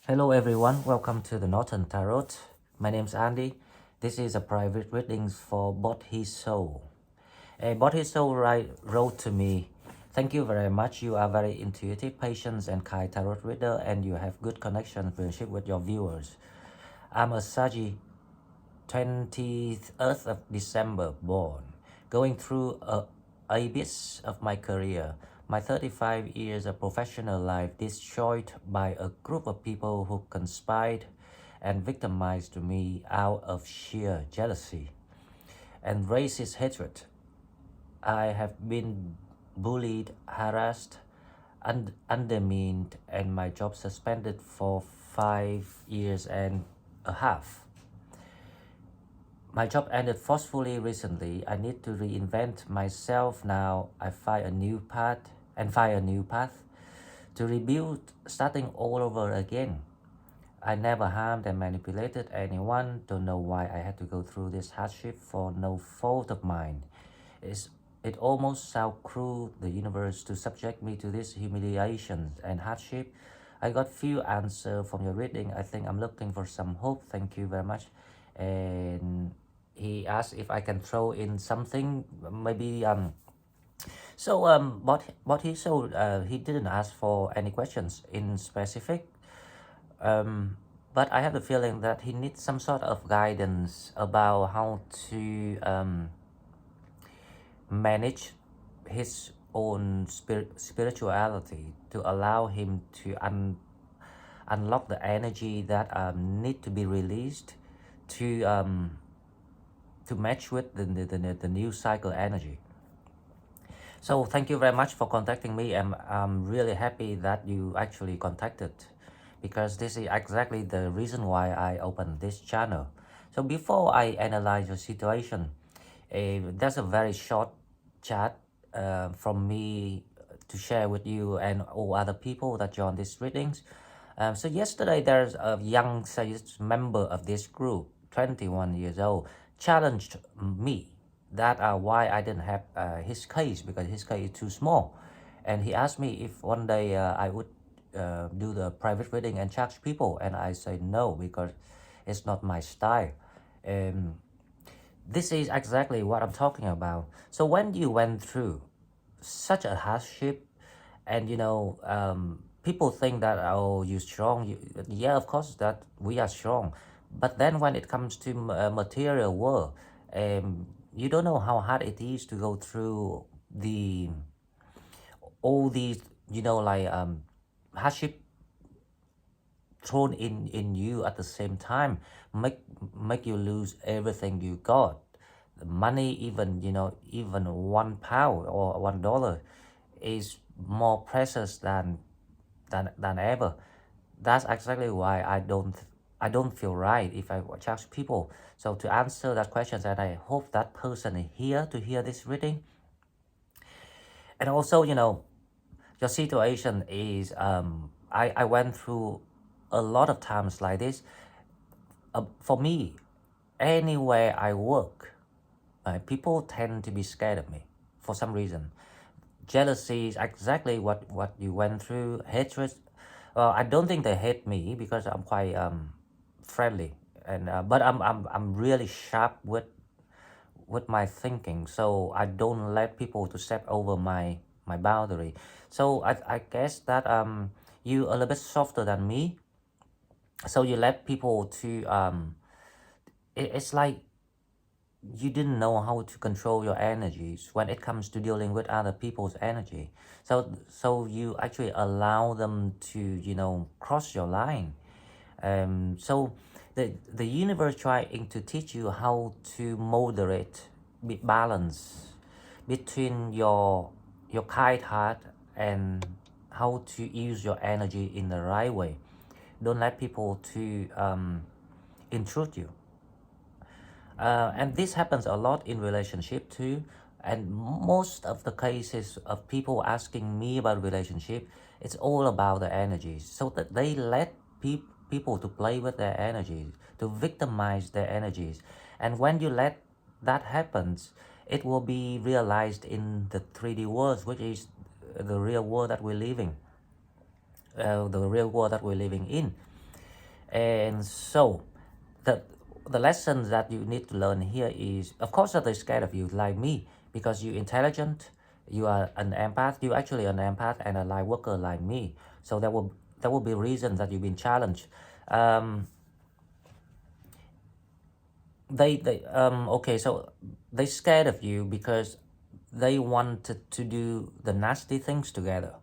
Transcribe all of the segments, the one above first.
Hello everyone, welcome to the Northern Tarot. My name is Andy. This is a private reading for Bodhisoul. Bodhisoul wrote to me, "Thank you very much. You are very intuitive, patient and kind tarot reader and you have good connection friendship with your viewers. I'm a Sagittarius 20th of December born, going through a abyss of my career. My 35 years of professional life destroyed by a group of people who conspired and victimized me out of sheer jealousy and racist hatred. I have been bullied, harassed, undermined, and my job suspended for 5 years and a half. My job ended forcefully recently. I need to reinvent myself now. I find a new path to rebuild, starting all over again. I never harmed and manipulated anyone. Don't know why I had to go through this hardship for no fault of mine. It almost sounds cruel, the universe, to subject me to this humiliation and hardship. I got few answers from your reading. I think I'm looking for some hope. Thank you very much." And he asked if I can throw in something, maybe but he didn't ask for any questions in specific. But I have the feeling that he needs some sort of guidance about how to manage his own spirituality to allow him to unlock the energy that need to be released to match with the new cycle energy. So thank you very much for contacting me, and I'm really happy that you actually contacted, because this is exactly the reason why I opened this channel. So before I analyze your situation, there's a very short chat from me to share with you and all other people that join these readings. So yesterday there's a young member of this group, 21 years old, challenged me that why I didn't have his case, because his case is too small. And he asked me if one day I would do the private reading and charge people, and I say no, because it's not my style. Um, this is exactly what I'm talking about. So when you went through such a hardship, and people think that, oh, you're strong. Yeah, of course that we are strong, but then when it comes to material world, you don't know how hard it is to go through the all these hardship thrown in you at the same time, make you lose everything you got. The money, even even £1 or $1 is more precious than ever. That's exactly why I don't feel right if I charge people. So to answer that question, and I hope that person is here to hear this reading. And also, your situation is I went through a lot of times like this. For me, anywhere I work, people tend to be scared of me for some reason. Jealousy is exactly what you went through. Hatred, well, I don't think they hate me because I'm quite friendly, and but I'm really sharp with my thinking, so I don't let people to step over my boundary. So I guess that you a little bit softer than me, so you let people to it's like you didn't know how to control your energies when it comes to dealing with other people's energy. So you actually allow them to cross your line. So the universe trying to teach you how to moderate, balance between your kind heart and how to use your energy in the right way. Don't let people to intrude you. And this happens a lot in relationship too. And most of the cases of people asking me about relationship, it's all about the energies. So that they let people to play with their energies, to victimize their energies. And when you let that happens, it will be realized in the 3D world, which is the real world that we're living, the real world that we're living in. And so the the lessons that you need to learn here is, of course, that they're scared of you, like me, because you're intelligent, you are an empath, you actually an empath and a light worker like me. So there will be reasons that you've been challenged. Um, okay, so they scared of you because they wanted to do the nasty things together,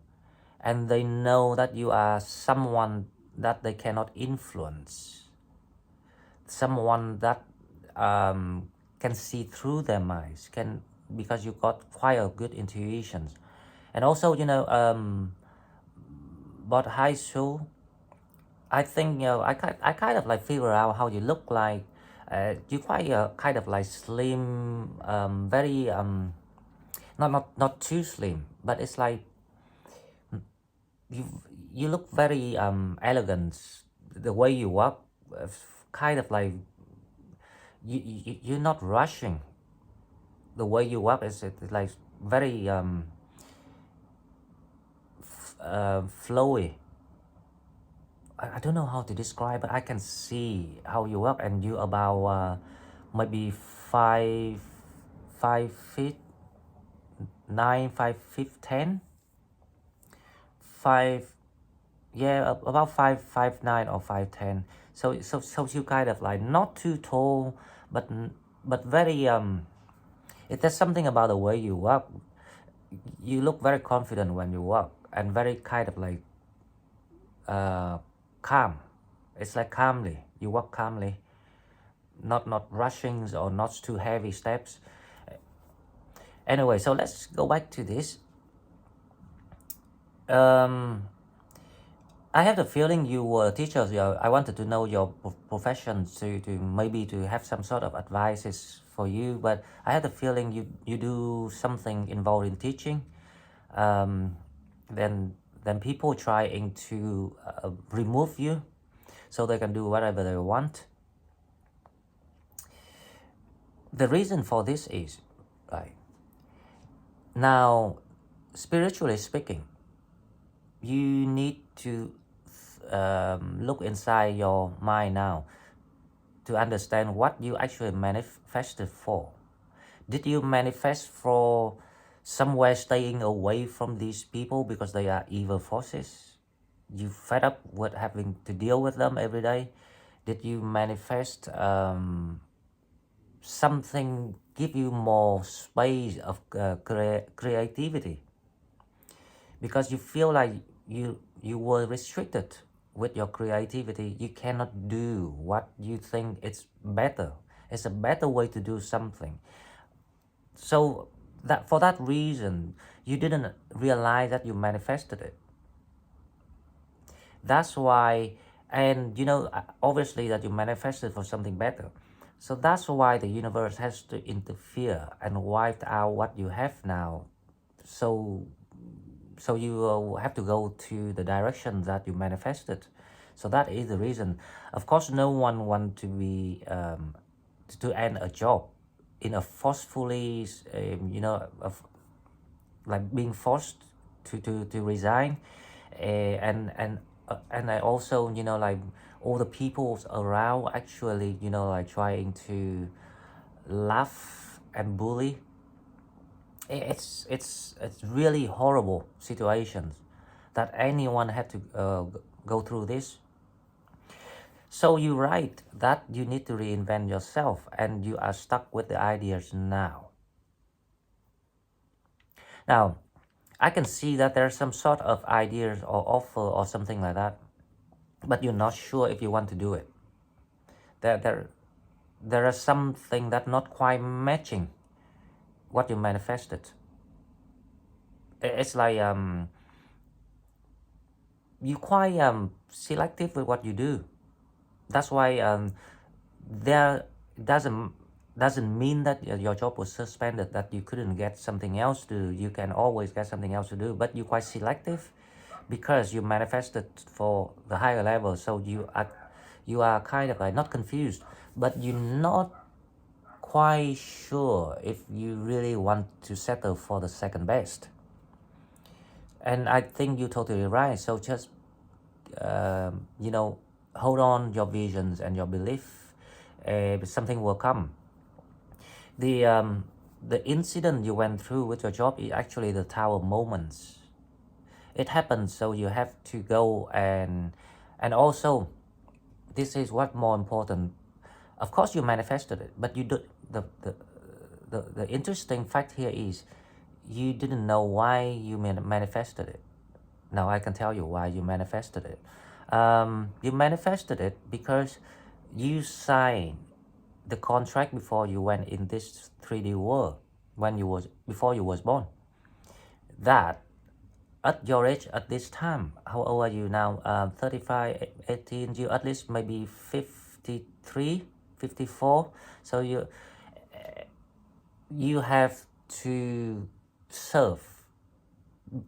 and they know that you are someone that they cannot influence, someone that can see through their minds, can, because you got quite a good intuition. And also, Bodhisoul, I think, I kind of like figure out how you look like. You quite kind of like slim, very not too slim, but it's like you you look very elegant. The way you walk, kind of like you're not rushing. The way you walk is like very flowy. I don't know how to describe, but I can see how you walk, and you about maybe 5 feet 9, 5 feet 10, 5, yeah, about 5'9" or 5'10". So you kind of like not too tall, but very there's something about the way you walk. You look very confident when you walk, and very kind of like calm. It's like calmly. You walk calmly, not rushing or not too heavy steps. Anyway, so let's go back to this. I have the feeling you were a teacher. I wanted to know your profession to maybe to have some sort of advices for you. But I have the feeling you do something involved in teaching. Um, then people trying to remove you so they can do whatever they want. The reason for this is, right, now, spiritually speaking, you need to look inside your mind now to understand what you actually manifested for. Did you manifest for somewhere staying away from these people because they are evil forces? You fed up with having to deal with them every day? Did you manifest something give you more space of creativity? Because you feel like you were restricted with your creativity. You cannot do what you think it's better. It's a better way to do something. So that for that reason, you didn't realize that you manifested it. That's why, and obviously that you manifested for something better. So that's why the universe has to interfere and wipe out what you have now. So you have to go to the direction that you manifested. So that is the reason. Of course, no one wants to be to end a job in a forcefully, like being forced to resign, and I also like all the people around actually like trying to laugh and bully. It's really horrible situations that anyone had to go through this. So you're right that you need to reinvent yourself, and you are stuck with the ideas now. Now, I can see that there's some sort of ideas or offer or something like that, but you're not sure if you want to do it. There are something that not quite matching what you manifested. It's like you quite selective with what you do. That's why there doesn't mean that your job was suspended, that you couldn't get something else to do. You can always get something else to do, but you're quite selective because you manifested for the higher level. So you are kind of like not confused, but you're not quite sure if you really want to settle for the second best. And I think you're totally right. So just hold on your visions and your belief. Something will come. The incident you went through with your job is actually the tower moments. It happens, so you have to go, and also this is what more important. Of course you manifested it, but you do the interesting fact here is you didn't know why you manifested it. Now I can tell you why you manifested it. You manifested it because you signed the contract before you went in this 3D world, before you was born. That at your age, at this time, how old are you now? 35, 18, you at least maybe 53, 54. So you have to serve.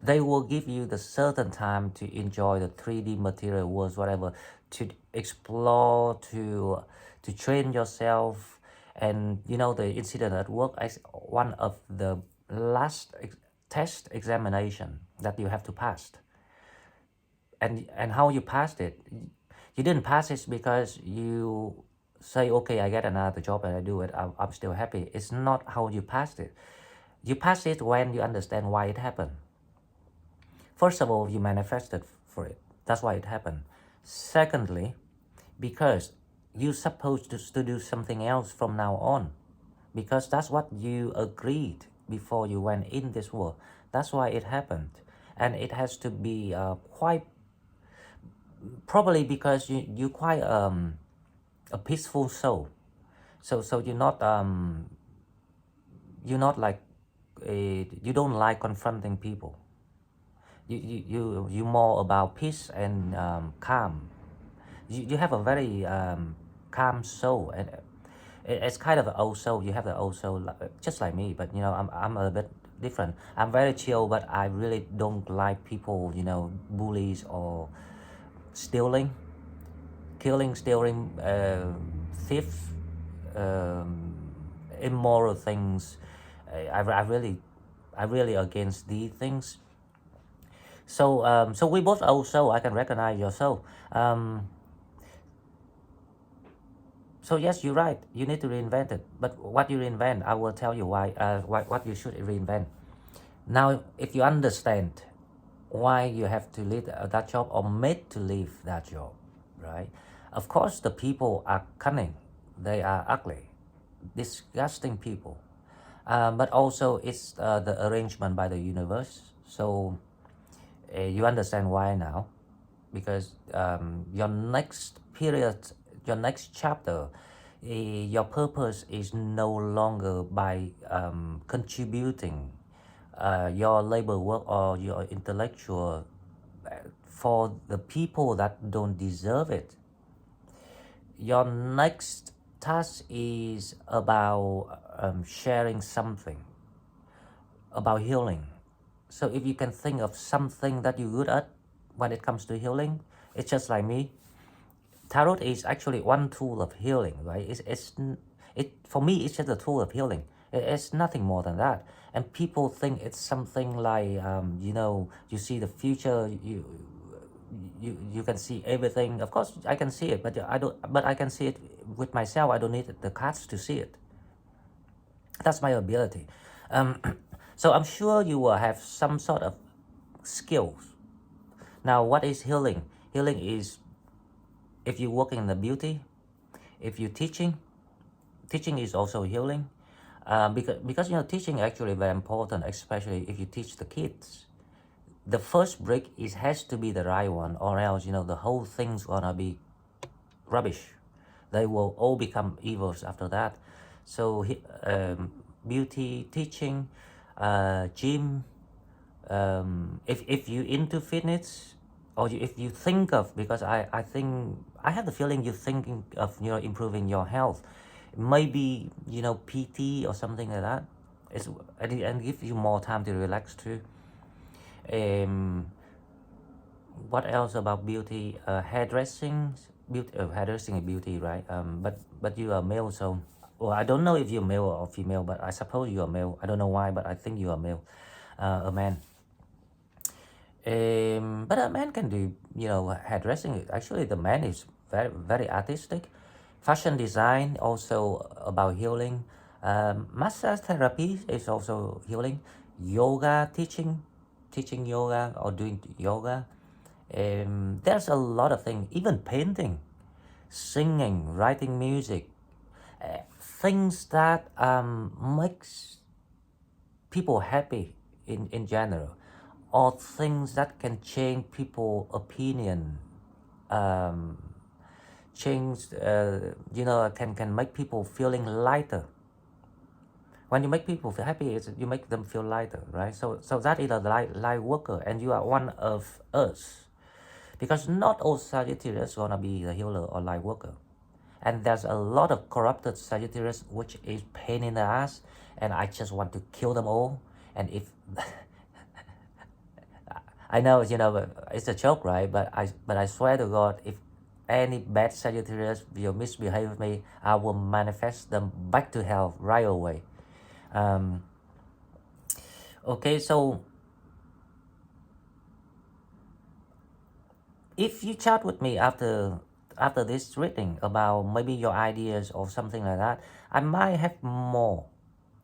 They will give you the certain time to enjoy the 3D material worlds, whatever, to explore, to train yourself. And you know, the incident at work is one of the last test examination that you have to pass. And how you passed it, you didn't pass it because you say, okay, I get another job and I do it, I'm still happy. It's not how you passed it. You pass it when you understand why it happened. First of all, you manifested for it. That's why it happened. Secondly, because you're supposed to do something else from now on, because that's what you agreed before you went in this world. That's why it happened. And it has to be quite, probably because you quite a peaceful soul. So you're not like you don't like confronting people. You more about peace and calm. You have a very calm soul, and it's kind of an old soul. You have the old soul, just like me, but you know, I'm a bit different. I'm very chill, but I really don't like people, you know, bullies or stealing, killing, stealing, thief, immoral things. I really against these things. So we both also, I can recognize your soul. So yes, you're right. You need to reinvent it. But what you reinvent, I will tell you why. What you should reinvent. Now, if you understand why you have to leave that job or made to leave that job, right? Of course, the people are cunning. They are ugly, disgusting people. But also, it's the arrangement by the universe. So you understand why now, because your next period, your next chapter, your purpose is no longer by contributing your labor work or your intellectual for the people that don't deserve it. Your next task is about sharing something, about healing. So if you can think of something that you're good at when it comes to healing, it's just like me. Tarot is actually one tool of healing, right? For me, it's just a tool of healing. It's nothing more than that. And people think it's something like, you know, you see the future, you can see everything. Of course, I can see it, but I don't. But I can see it with myself. I don't need the cards to see it. That's my ability. So I'm sure you will have some sort of skills. Now, what is healing? Healing is if you work in the beauty, if you're teaching is also healing. Because you know, teaching actually very important, especially if you teach the kids. The first break has to be the right one, or else, you know, the whole thing's gonna be rubbish. They will all become evils after that. So beauty, teaching, gym, if you into fitness, or if you think of, because I think I have the feeling you're thinking of, you know, improving your health, maybe, you know, PT or something like that. And give you more time to relax too. What else about beauty? Hairdressing, hairdressing is beauty, right? But you are male, so well, I don't know if you're male or female, but I suppose you are male. I don't know why, but I think you are male, a man. But a man can do, you know, hairdressing. Actually, the man is very artistic. Fashion design also about healing. Massage therapy is also healing. Yoga, teaching yoga or doing yoga. There's a lot of things, even painting, singing, writing music, things that makes people happy in general, or things that can change people opinion, um, change can make people feeling lighter. When you make people feel happy, you make them feel lighter, right? So that is a light worker, and you are one of us, because not all Sagittarius gonna be the healer or light worker. And there's a lot of corrupted Sagittarius, which is pain in the ass, and I just want to kill them all. And if I know, it's a joke, right? But I swear to God, if any bad Sagittarius will misbehave with me, I will manifest them back to hell right away. Okay, so if you chat with me after this reading about maybe your ideas or something like that, I might have more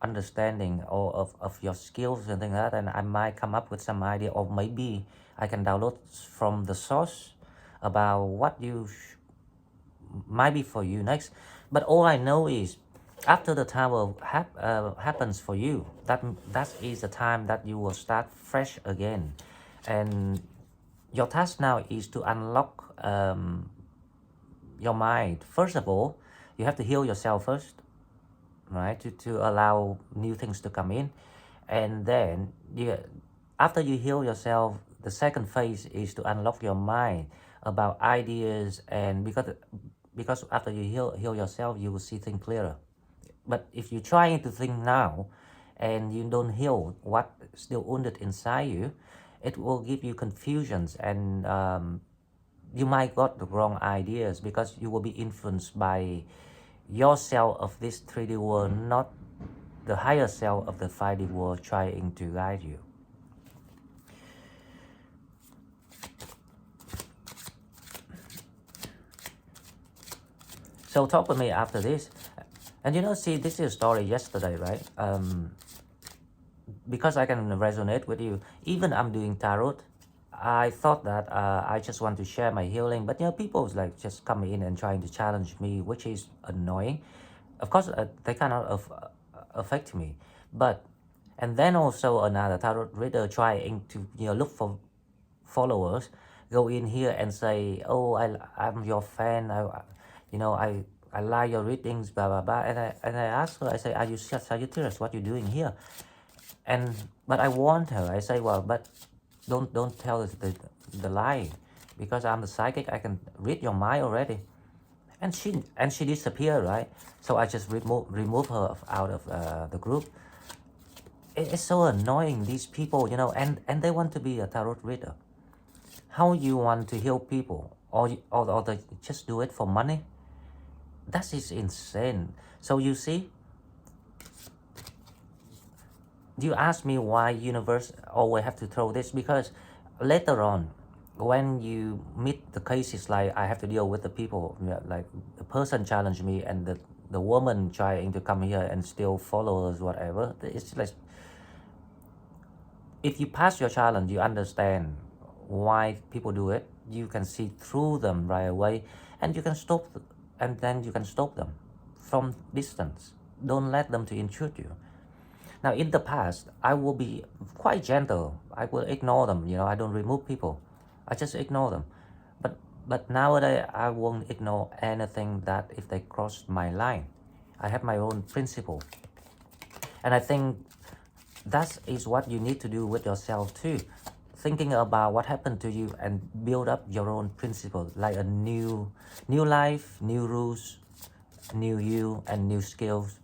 understanding of your skills and things like that, and I might come up with some idea, or maybe I can download from the source about what might be for you next. But all I know is after the tower happens for you, that is the time that you will start fresh again. And your task now is to unlock your mind. First of all, you have to heal yourself first, right? To allow new things to come in. And then after you heal yourself, the second phase is to unlock your mind about ideas. And because after you heal yourself, you will see things clearer. But if you're trying to think now and you don't heal what still wounded inside you, it will give you confusions, and you might got the wrong ideas, because you will be influenced by your self of this 3D world, not the higher self of the 5D world trying to guide you. So talk with me after this. And see, this is a story yesterday, right? Because I can resonate with you. Even I'm doing tarot, I thought that I just want to share my healing, but people like just come in and trying to challenge me, which is annoying. Of course, they cannot affect me, and then also another tarot reader trying to look for followers, go in here and say, "Oh, I'm your fan. I like your readings, blah blah blah." And I ask her, I say, "Are you Sagittarius? What you doing here?" But I warned her. I say, "Well, but don't tell us the lie, because I'm the psychic. I can read your mind already." And she disappeared, right? So I just remove her out of the group. It's so annoying, these people, and they want to be a tarot reader. How you want to heal people, or they just do it for money? That is insane. So you see, you ask me why universe always have to throw this, because later on, when you meet the cases like I have to deal with the people, like the person challenged me, and the woman trying to come here and steal followers, whatever. It's like, if you pass your challenge, you understand why people do it. You can see through them right away, and you can stop, and then you can stop them from distance. Don't let them to intrude you. Now, in the past, I will be quite gentle. I will ignore them. I don't remove people. I just ignore them. But nowadays, I won't ignore anything that if they cross my line. I have my own principle. And I think that is what you need to do with yourself too. Thinking about what happened to you and build up your own principle, like a new life, new rules, new you, and new skills.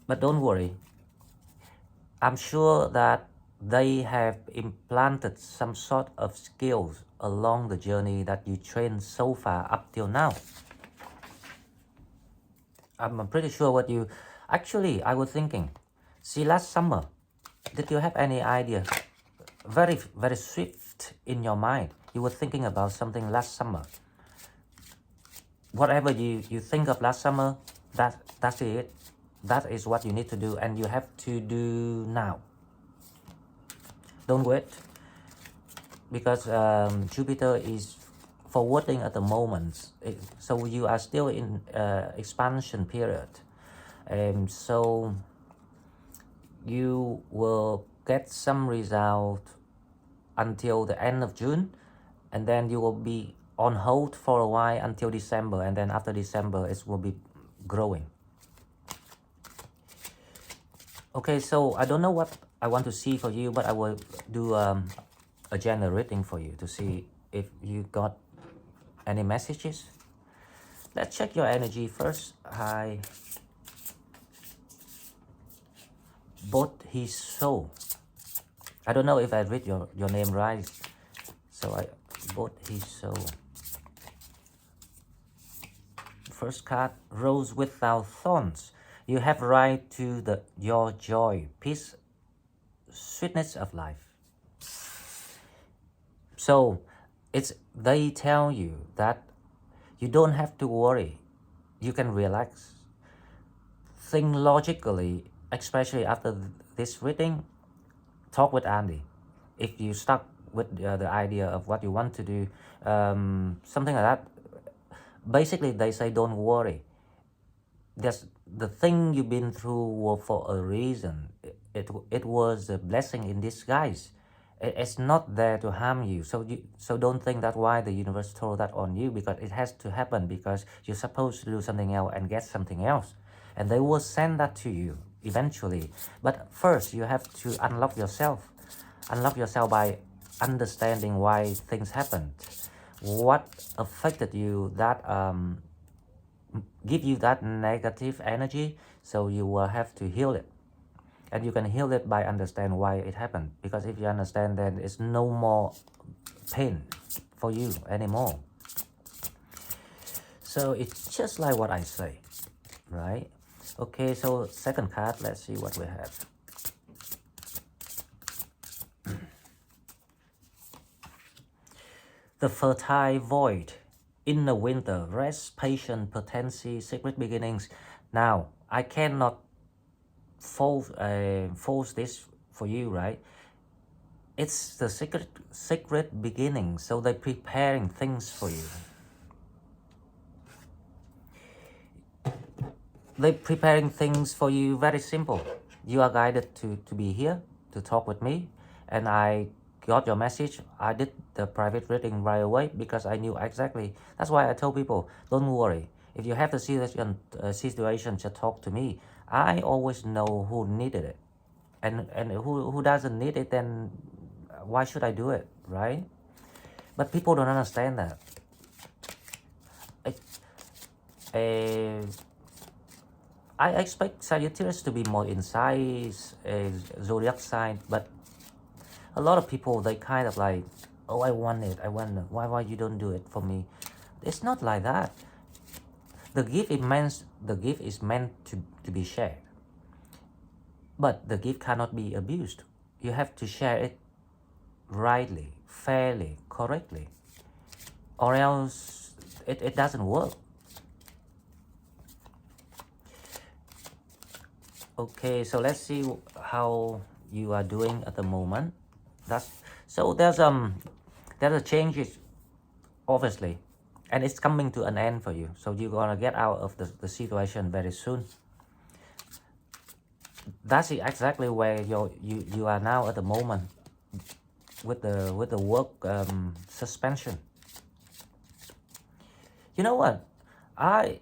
But don't worry. I'm sure that they have implanted some sort of skills along the journey that you trained so far up till now. I'm pretty sure what you... Actually, I was thinking, see, last summer, did you have any idea? Very, very swift in your mind. You were thinking about something last summer. whatever you think of last summer, that's it. That is what you need to do, and you have to do now. Don't wait, because Jupiter is forwarding at the moment. So you are still in expansion period. So you will get some result until the end of June, and then you will be on hold for a while until December, and then after December it will be growing. Okay, so I don't know what I want to see for you, but I will do a general reading for you to see if you got any messages. Let's check your energy first. Hi, Bodhisoul. I don't know if I read your name right. So Bodhisoul. First card, Rose Without Thorns. You have right to your joy, peace, sweetness of life. So they tell you that you don't have to worry. You can relax. Think logically, especially after this reading. Talk with Andy. If you stuck with the idea of what you want to do, something like that. Basically, they say don't worry. That's the thing you've been through for a reason. It was a blessing in disguise. It's not there to harm you. So don't think that why the universe throw that on you, because it has to happen, because you're supposed to do something else and get something else, and they will send that to you eventually. But first you have to unlock yourself by understanding why things happened, what affected you, that give you that negative energy. So you will have to heal it, and you can heal it by understand why it happened, because if you understand, then it's no more pain for you anymore. So it's just like what I say, right? Okay, so second card, let's see what we have. The fertile void, inner winter, rest, patience, potency, secret beginnings. Now, I cannot force this for you, right? It's the secret beginning, so they're preparing things for you. They're preparing things for you, very simple. You are guided to be here, to talk with me, and I got your message. I did the private reading right away because I knew exactly. That's why I tell people, don't worry. If you have the situation, just talk to me. I always know who needed it, and who doesn't need it, then why should I do it, right? But people don't understand that. I expect Sagittarius to be more inside zodiac sign, but a lot of people, they kind of like, oh, I want it, why you don't do it for me? It's not like that. The gift is meant to be shared, but the gift cannot be abused. You have to share it rightly, fairly, correctly, or else it doesn't work. Okay, so let's see how you are doing at the moment. So there's a changes, obviously, and it's coming to an end for you. So you're gonna get out of the situation very soon. That's exactly where you are now at the moment with the work suspension. You know what? I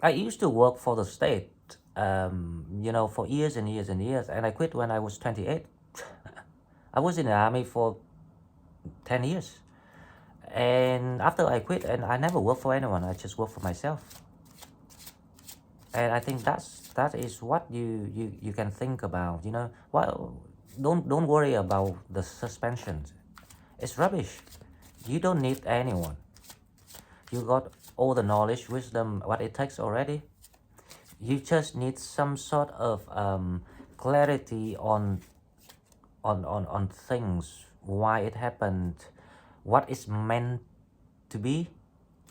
used to work for the state, for years and years and years, and I quit when I was 28. I was in the army for 10 years, and after I quit, and I never worked for anyone, I just worked for myself. And I think that is what you can think about. Well, don't worry about the suspensions. It's rubbish. You don't need anyone. You got all the knowledge, wisdom, what it takes already. You just need some sort of clarity on things, why it happened, what is meant to be,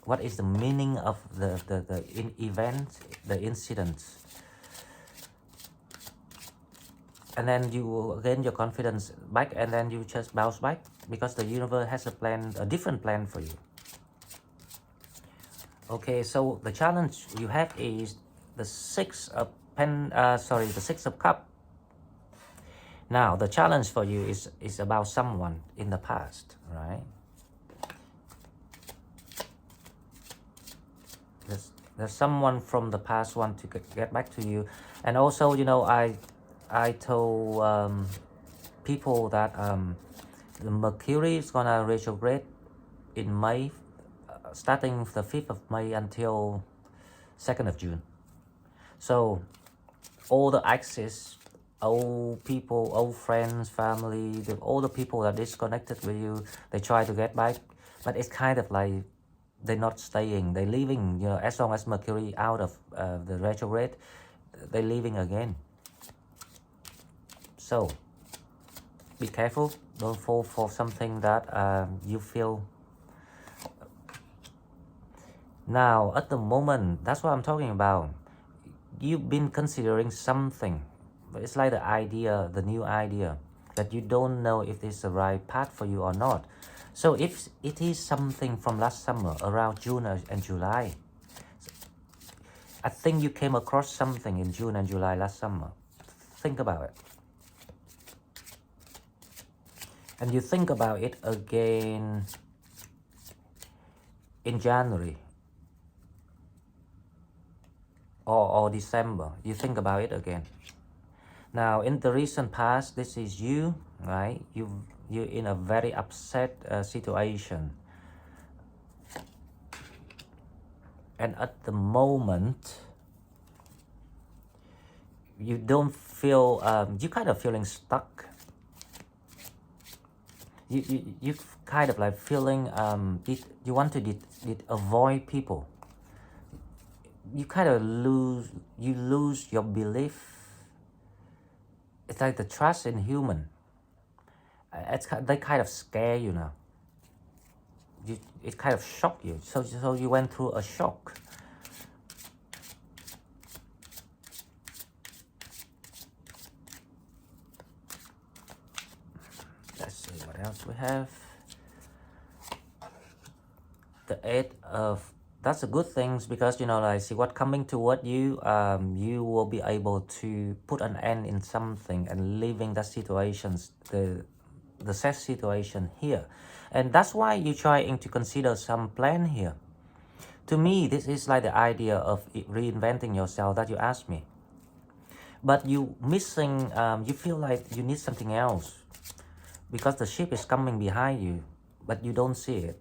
What is the meaning of the event, the incidents? And then you will gain your confidence back, and then you just bounce back, because the universe has a plan, a different plan for you. Okay, so the challenge you have is the the Six of Cup. Now the challenge for you is about someone in the past, right? There's someone from the past want to get back to you. And also, you know, I told people that the Mercury is gonna retrograde in May, starting the 5th of May until 2nd of June. So all the exes, old people, old friends, family, all the people that disconnected with you, they try to get back, but it's kind of like they're not staying, they're leaving. You know, as long as Mercury out of the retrograde, they're leaving again. So be careful, don't fall for something that you feel. Now at the moment, that's what I'm talking about. You've been considering something, but it's like the idea, the new idea, that you don't know if it's the right path for you or not. So if it is something from last summer, around June and July, I think you came across something in June and July last summer. Think about it. And you think about it again in January or December. You think about it again. Now in the recent past, this is you, right? You're in a very upset situation. And at the moment, you don't feel, you kind of feeling stuck. You kind of like feeling, you want to avoid people. You kind of lose your belief. It's like the trust in human. They kind of scare you now. It kind of shocked you. So you went through a shock. Let's see what else we have. The Eight of, that's a good thing, because you know, like, see what coming toward you, you will be able to put an end in something and leaving that situations, the sad situation here. And that's why you're trying to consider some plan here. To me, this is like the idea of reinventing yourself that you asked me. But you missing, you feel like you need something else, because the ship is coming behind you, but you don't see it.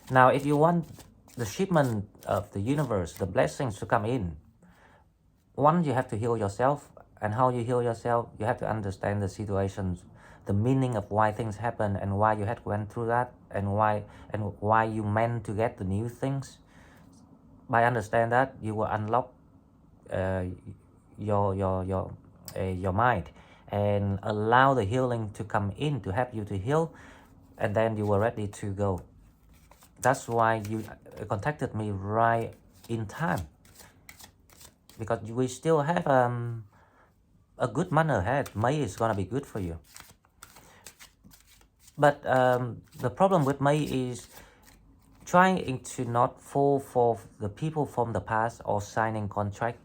Now, if you want the shipment of the universe, the blessings to come in, one, you have to heal yourself. And how you heal yourself, you have to understand the situations, the meaning of why things happen, and why you had went through that, and why you meant to get the new things. By understand that, you will unlock your mind and allow the healing to come in to help you to heal, and then you were ready to go. That's why you contacted me right in time, because we still have a good month ahead. May is gonna be good for you. But the problem with May is trying to not fall for the people from the past, or signing contract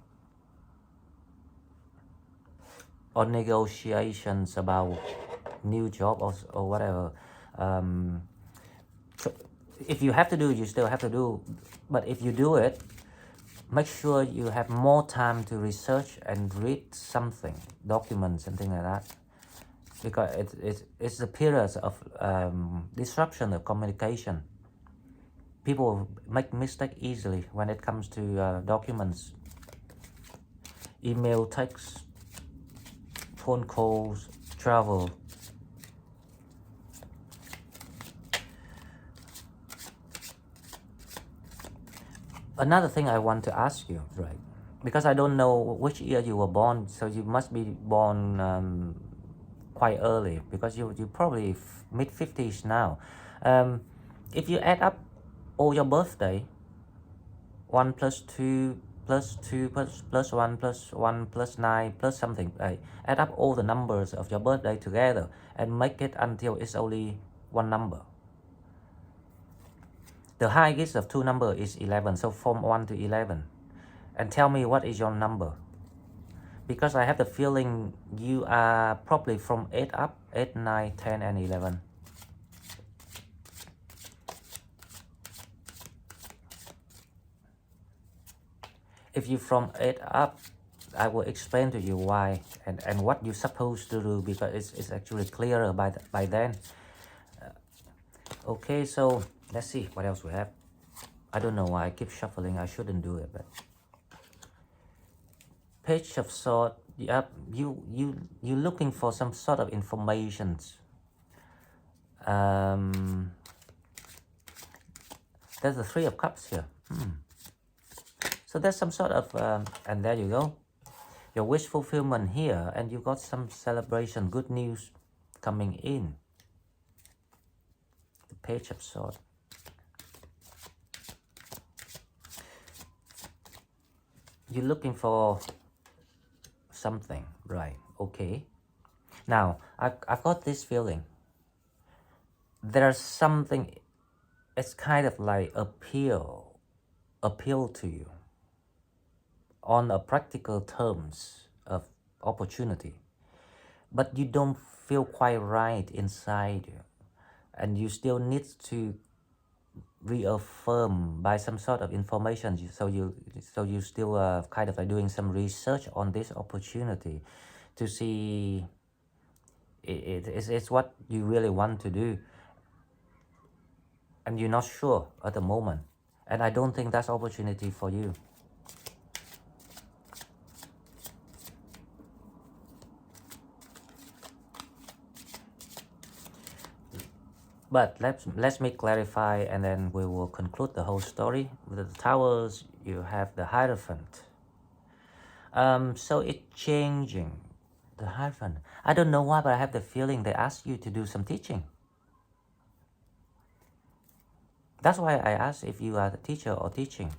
or negotiations about new job or whatever. If you have to do, you still have to do. But if you do it, make sure you have more time to research and read something, documents and things like that. Because it's a period of disruption of communication. People make mistakes easily when it comes to documents, email, text, phone calls, travel. Another thing I want to ask you, right? Because I don't know which year you were born, so you must be born quite early, because you probably mid-50s now. if you add up all your birthday, 1 plus 2 plus 2 plus 1 plus 1 plus 9 plus something, right? Add up all the numbers of your birthday together and make it until it's only one number. The highest of two numbers is 11, so from 1 to 11. And tell me what is your number. Because I have the feeling you are probably from 8 up, 8, 9, 10 and 11. If you from 8 up, I will explain to you why and what you're supposed to do, because it's actually clearer by then. Okay, so let's see what else we have. I don't know why I keep shuffling. I shouldn't do it, but Page of Swords. Yep, you're looking for some sort of informations. There's the Three of Cups here. So there's some sort of and there you go, your wish fulfillment here, and you got some celebration, good news coming in. The Page of Swords. You're looking for something, right? Okay. Now, I've got this feeling. There's something, it's kind of like appeal to you on a practical terms of opportunity. But you don't feel quite right inside you. And you still need to reaffirm by some sort of information, so you still kind of like doing some research on this opportunity to see it's what you really want to do, and you're not sure at the moment, and I don't think that's opportunity for you. But let me clarify, and then we will conclude the whole story. With the Towers, you have the Hierophant. So it's changing. The Hierophant. I don't know why, but I have the feeling they ask you to do some teaching. That's why I asked if you are the teacher or teaching.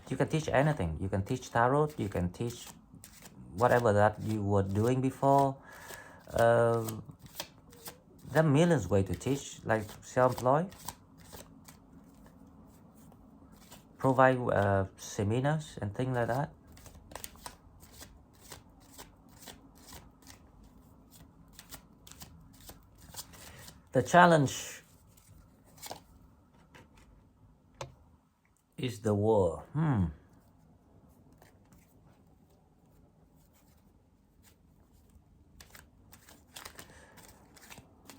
You can teach anything. You can teach tarot. You can teach whatever that you were doing before. There are millions ways to teach, like self-employed, provide seminars and things like that. The challenge is the war.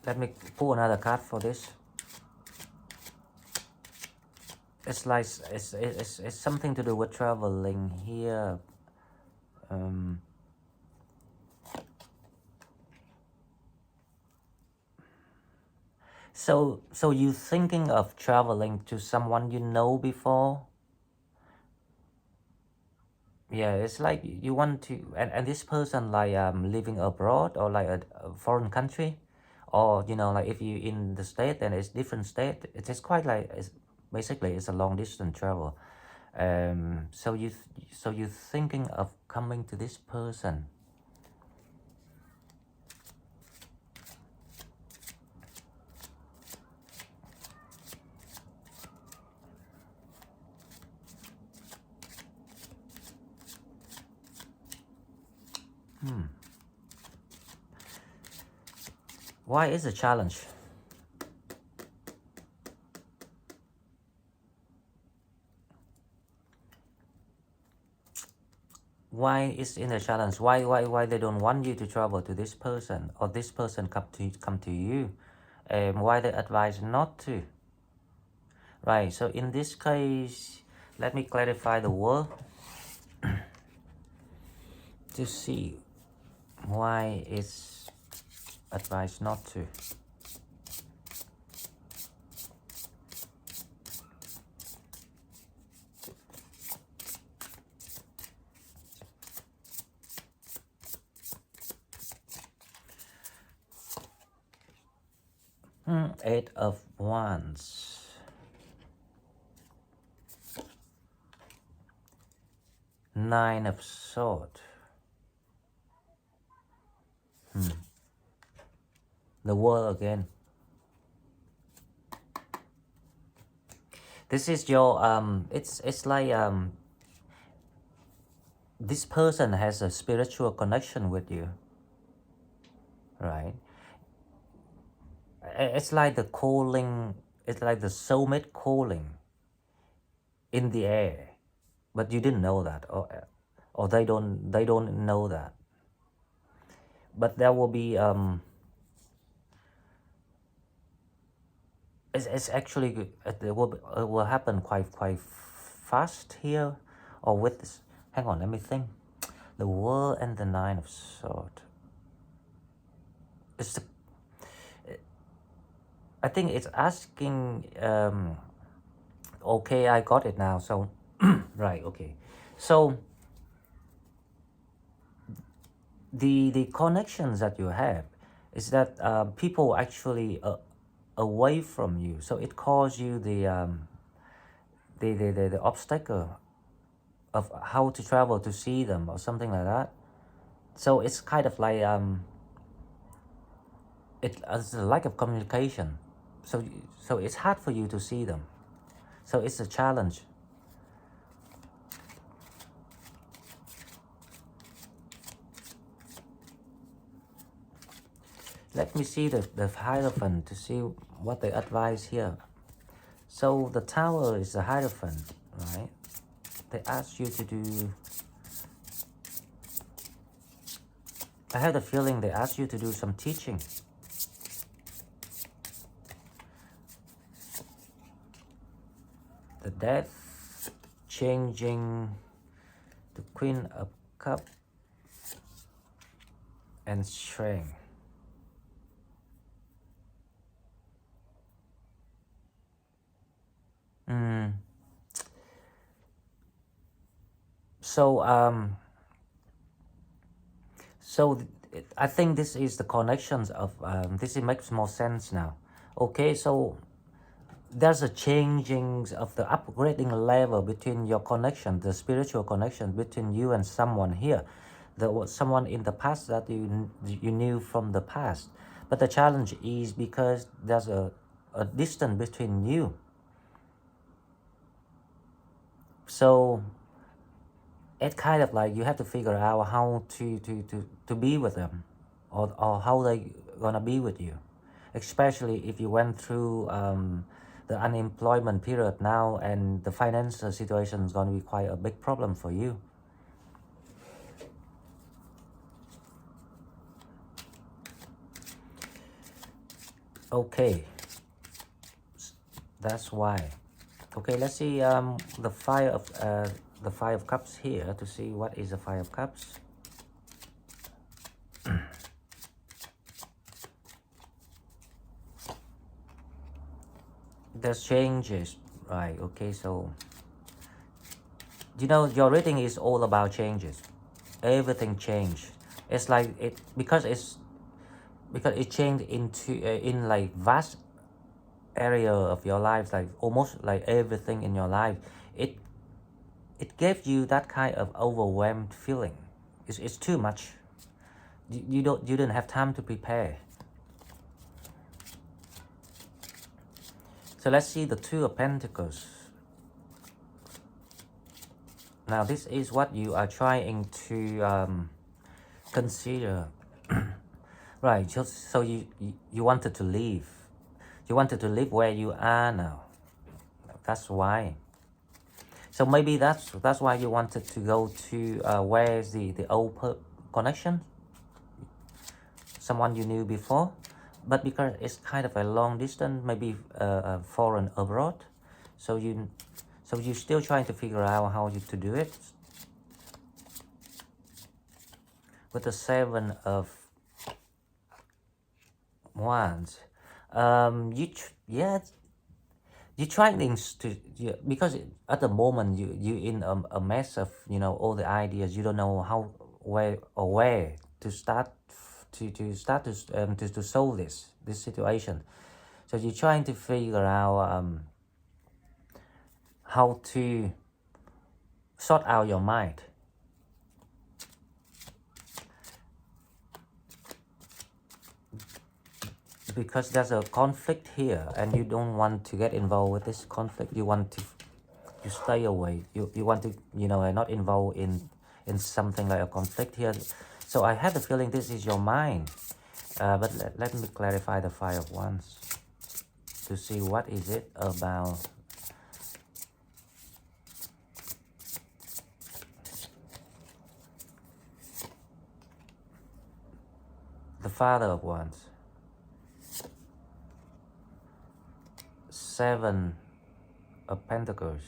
Let me pull another card for this. It's like it's something to do with traveling here. So you thinking of traveling to someone you know before? Yeah, it's like you want to, and this person like living abroad or like a foreign country, or like if you in the state, then it's different state. It's quite like basically it's a long distance travel. So you thinking of coming to this person. Why is a challenge? Why is in a challenge? Why they don't want you to travel to this person, or this person come to you? Why they advise not to? Right. So in this case, let me clarify the word to see why it's advised not to. Eight of Wands. Nine of Swords. The World again. This is your it's like this person has a spiritual connection with you, right? It's like the calling, it's like the soulmate calling in the air, but you didn't know that, or they don't know that. But there will be it's actually good. It will happen quite fast here, or with this. Hang on, let me think. The World and the Nine of Swords. It's the, I think it's asking. Okay, I got it now. So, right. Okay, so the connections that you have is that people actually away from you, so it causes you the obstacle of how to travel to see them or something like that. So it's kind of like it's a lack of communication. So it's hard for you to see them. So it's a challenge. Let me see the Hierophant to see what they advise here. So the Tower is the Hierophant, right? They ask you to do... I have the feeling they ask you to do some teaching. The Death, changing, the Queen of Cups, and Strength. So I think this is the connections of this. It makes more sense now. Okay, so there's a changing of the upgrading level between your connection, the spiritual connection between you and someone here, someone in the past that you knew from the past. But the challenge is because there's a distance between you. So it's kind of like you have to figure out how to be with them, or how they gonna be with you, especially if you went through the unemployment period now, and the financial situation is gonna be quite a big problem for you. Okay, that's why. Okay, let's see the Five of Cups here to see what is the Five of Cups. There's changes, right? Okay, so your reading is all about changes. Everything changed. It's like because it changed into in like vast area of your life, like almost like everything in your life. It gave you that kind of overwhelmed feeling. It's too much. You didn't have time to prepare. So let's see the Two of Pentacles. Now this is what you are trying to consider. Right, so you wanted to leave. You wanted to live where you are now. That's why. So maybe that's why you wanted to go to where's the old connection, someone you knew before, but because it's kind of a long distance, maybe foreign abroad, so you're still trying to figure out how to do it. With the Seven of Wands, you're trying to, because at the moment you in a mess of all the ideas. You don't know how, where to start to solve this situation. So you're trying to figure out how to sort out your mind. Because there's a conflict here and you don't want to get involved with this conflict. You want to stay away. You want to, not involved in something like a conflict here. So I have the feeling this is your mind. But let me clarify the Five of Wands to see what is it about. The Father of Wands. Seven of Pentacles.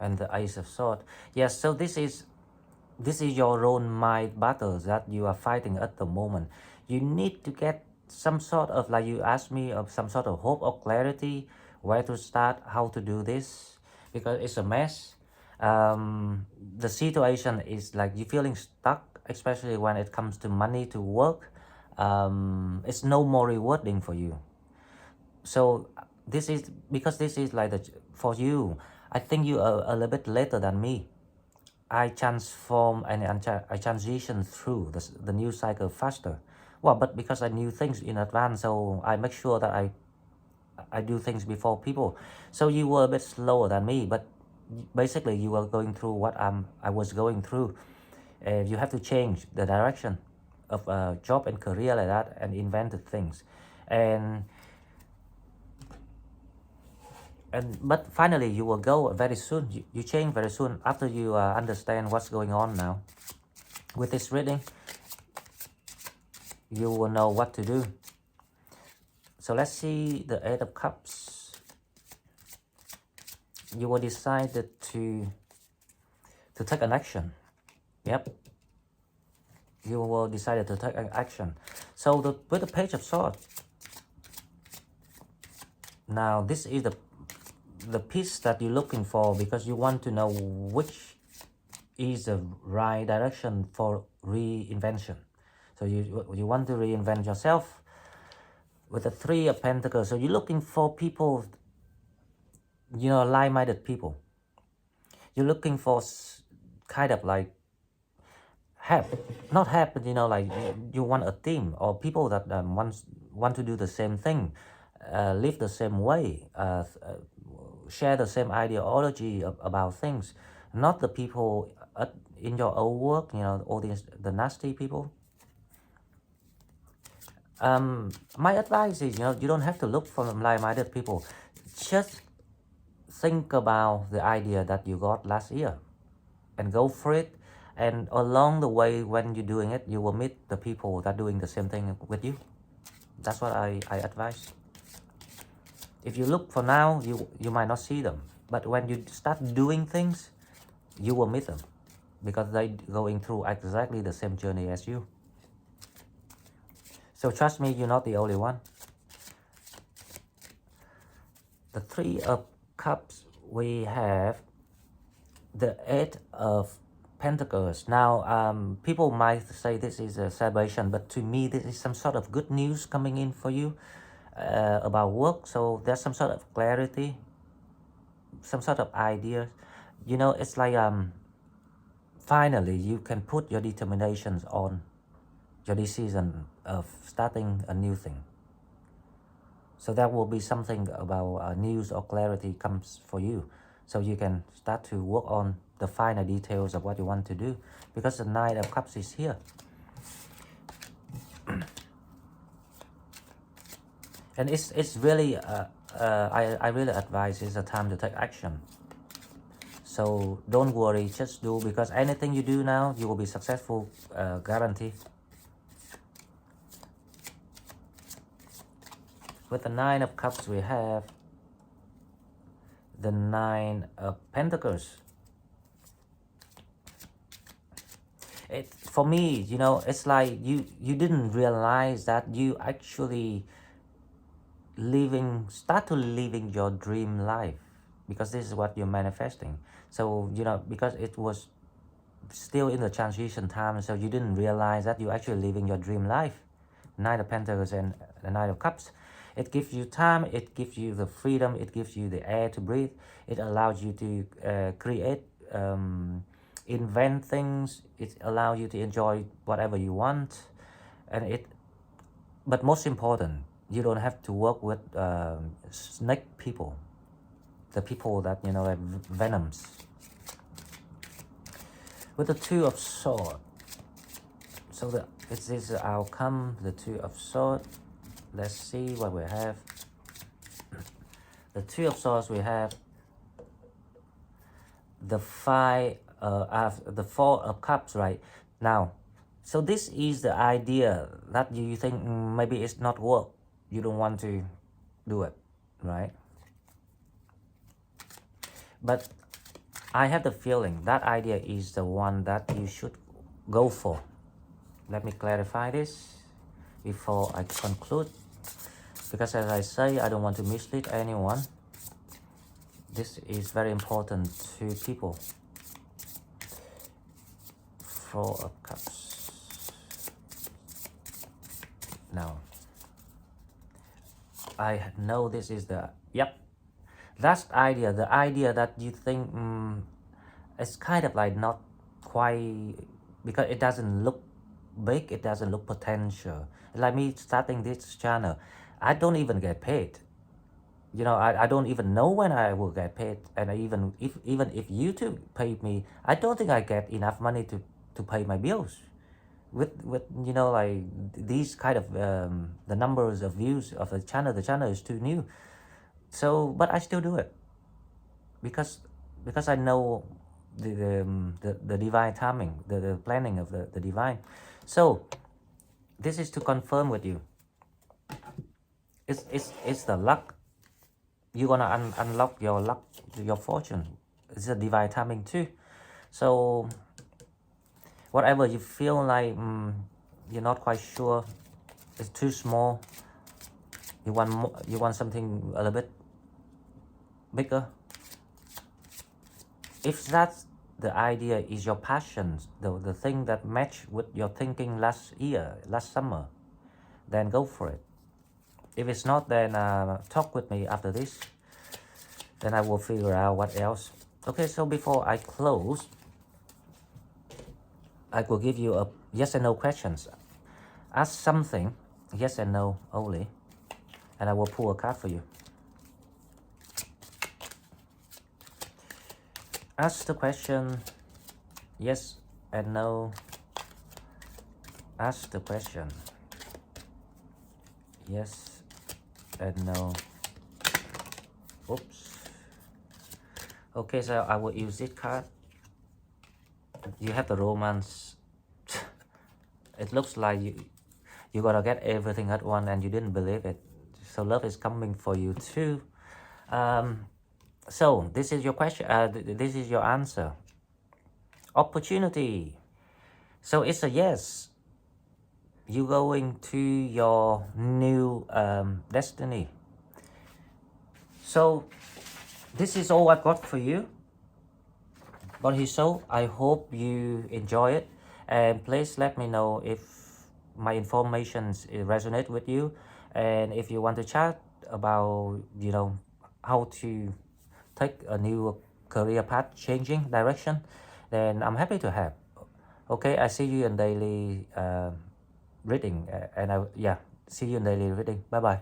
And the Ace of Swords. Yes, so this is your own mind battle that you are fighting at the moment. You need to get some sort of, like you asked me, of some sort of hope or clarity, where to start, how to do this, because it's a mess. The situation is like you're feeling stuck, especially when it comes to money, to work. It's no more rewarding for you. So this is because this is like for you. I think you are a little bit later than me. I transform and I transition through the new cycle faster. Well, but because I knew things in advance, so I make sure that I do things before people. So you were a bit slower than me, but basically you were going through what I was going through. You have to change the direction of a job and career like that, and invented things, but finally you will go very soon. You change very soon after you understand what's going on now. With this reading, you will know what to do. So let's see the Eight of Cups. You will decide to take an action. Yep. You will decide to take an action. So with the Page of Swords, now this is the piece that you're looking for, because you want to know which is the right direction for reinvention. So you want to reinvent yourself. With the Three of Pentacles, so you're looking for people, like-minded people. You're looking for kind of like not help, but like you want a team or people that want to do the same thing, live the same way, share the same ideology about things, not the people in your own work, all the nasty people. My advice is, you don't have to look for like-minded people. Just think about the idea that you got last year and go for it. And along the way, when you're doing it, you will meet the people that are doing the same thing with you. That's what I advise. If you look for now, you might not see them. But when you start doing things, you will meet them, because they're going through exactly the same journey as you. So trust me, you're not the only one. The Three of Cups, we have the Eight of Pentacles. Now, people might say this is a celebration, but to me, this is some sort of good news coming in for you about work. So there's some sort of clarity, some sort of idea. It's like finally you can put your determinations on your decision of starting a new thing. So that will be something about news or clarity comes for you. So you can start to work on the finer details of what you want to do, because the Nine of Cups is here. And it's really, I really advise it's a time to take action. So don't worry, just do, because anything you do now, you will be successful, guaranteed. With the Nine of Cups, we have the Nine of Pentacles. For me, it's like you didn't realize that you actually start to living your dream life, because this is what you're manifesting. So, because it was still in the transition time, so you didn't realize that you're actually living your dream life. Nine of Pentacles and the Nine of Cups. It gives you time, it gives you the freedom, it gives you the air to breathe. It allows you to create, invent things. It allows you to enjoy whatever you want. But most important, you don't have to work with snake people. The people that, like venoms. With the Two of Swords. So this is the outcome, the Two of Swords. Let's see what we have. The Two of Swords, we have the the Four of Cups right now. So this is the idea that you think maybe it's not work. You don't want to do it, right? But I have the feeling that idea is the one that you should go for. Let me clarify this before I conclude. Because as I say, I don't want to mislead anyone. This is very important to people. Four of Cups. Now, I know this is the, yep. That's idea, the idea that you think it's kind of like not quite, because it doesn't look big, it doesn't look potential. Like me starting this channel, I don't even get paid. I don't even know when I will get paid. And even if YouTube paid me, I don't think I get enough money to pay my bills. With like these kind of the numbers of views of the channel is too new. So, but I still do it because I know the divine timing, the planning of the divine. So this is to confirm with you. It's the luck. You're gonna unlock your luck, your fortune. It's a divine timing too. So whatever you feel like you're not quite sure, it's too small, you want more, you want something a little bit bigger. If that's the idea, is your passion, the thing that match with your thinking last summer, then go for it. If it's not, then talk with me after this. Then I will figure out what else. Okay, so before I close, I will give you a yes and no questions. Ask something, yes and no only, and I will pull a card for you. Ask the question, yes and no. Ask the question, yes and no. Oops. Okay, so I will use this card. You have the Romance. It looks like you're gonna get everything at once and you didn't believe it. So love is coming for you too. So this is your question. This is your answer. Opportunity. So it's a yes. You going to your new destiny. So this is all I've got for you. Bodhisoul, I hope you enjoy it, and please let me know if my information resonate with you, and if you want to chat about how to take a new career path, changing direction, then I'm happy to help. Okay, I see you in daily reading, see you in daily reading. Bye bye.